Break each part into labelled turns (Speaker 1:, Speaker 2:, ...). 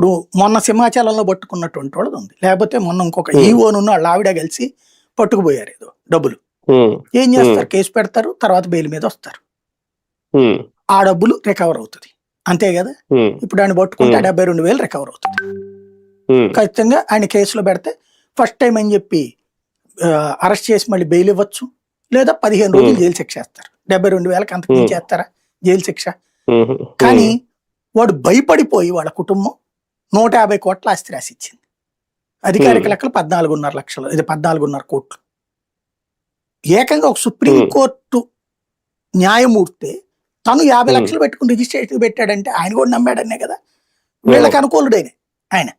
Speaker 1: ఇప్పుడు మొన్న సింహాచలంలో పట్టుకున్నటువంటి వాళ్ళది ఉంది. లేకపోతే మొన్న ఇంకొక ఈవోను వాళ్ళ ఆవిడ కలిసి పట్టుకుపోయారు ఏదో డబ్బులు. ఏం చేస్తారు? కేసు పెడతారు, తర్వాత బెయిల్ మీద వస్తారు. ఆ డబ్బులు రికవర్ అవుతుంది, అంతే కదా. ఇప్పుడు ఆయన పట్టుకుంటే 72,000 రికవర్ అవుతుంది. ఖచ్చితంగా ఆయన కేసులో పెడితే ఫస్ట్ టైం అని చెప్పి అరెస్ట్ చేసి మళ్ళీ బెయిల్ ఇవ్వచ్చు, లేదా 15 రోజులు జైలు శిక్ష వేస్తారు. 72,000కి అంతకు మించి చేస్తారా జైలు శిక్ష? కానీ వాడు భయపడిపోయి వాళ్ళ కుటుంబం 150 కోట్ల ఆస్తి రాసి ఇచ్చింది. అధికారిక లెక్కలు 14.5 లక్షలు, ఇది 14.5 కోట్లు. ఏకంగా ఒక సుప్రీంకోర్టు న్యాయమూర్తి తను 50 లక్షలు పెట్టుకుని రిజిస్ట్రేషన్ పెట్టాడంటే ఆయన కూడా నమ్మాడనే కదా. వీళ్ళకి అనుకూలుడైన ఆయన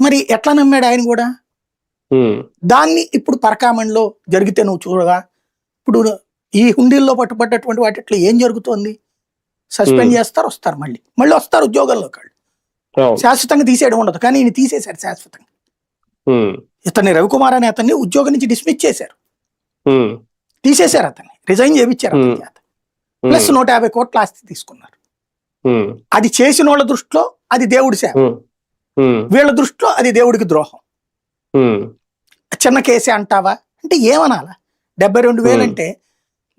Speaker 1: మరి ఎట్లా నమ్మాడు ఆయన కూడా? దాన్ని ఇప్పుడు పరకామణిలో జరిగితే నువ్వు చూడగా, ఇప్పుడు ఈ హుండీల్లో పట్టుబడ్డటువంటి వాటిట్లో ఏం జరుగుతోంది? సస్పెండ్ చేస్తారు, వస్తారు, మళ్ళీ వస్తారు ఉద్యోగంలో. వాళ్ళు శాశ్వతంగా తీసేయడం ఉండదు, కానీ ఈయన తీసేశారు శాశ్వతంగా. ఇతన్ని రవికుమార్ అనే అతన్ని ఉద్యోగం నుంచి డిస్మిస్ చేశారు, తీసేశారు, అతన్ని రిజైన్ చేయించారు అతని చేత. ప్లస్ 150 కోట్ల ఆస్తి తీసుకున్నారు. అది చేసిన వాళ్ళ దృష్టిలో అది దేవుడి సేవ, వీళ్ళ దృష్టిలో అది దేవుడికి ద్రోహం. చిన్న కేసే అంటావా అంటే ఏమనాలా? 72,000 అంటే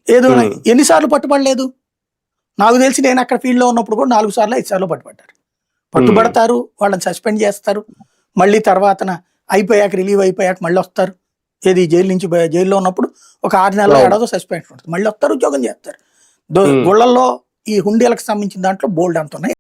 Speaker 1: ఏదో ఎన్నిసార్లు పట్టుబడలేదు నాకు తెలిసి. నేను అక్కడ ఫీల్డ్లో ఉన్నప్పుడు కూడా 4 సార్లు 5 సార్లు పట్టుబడ్డారు. పట్టుబడతారు, వాళ్ళని సస్పెండ్ చేస్తారు, మళ్ళీ తర్వాత అయిపోయాక రిలీవ్ అయిపోయాక మళ్ళీ వస్తారు. ఏది జైలు నుంచి జైల్లో ఉన్నప్పుడు ఒక 6 నెలల ఏడాదో సస్పెన్షన్ ఉంటుంది, మళ్ళీ వస్తారు, ఉద్యోగం చేస్తారు. గుళ్ళల్లో ఈ హుండీలకు సంబంధించిన దాంట్లో బోల్డ్ అంత ఉన్నాయి.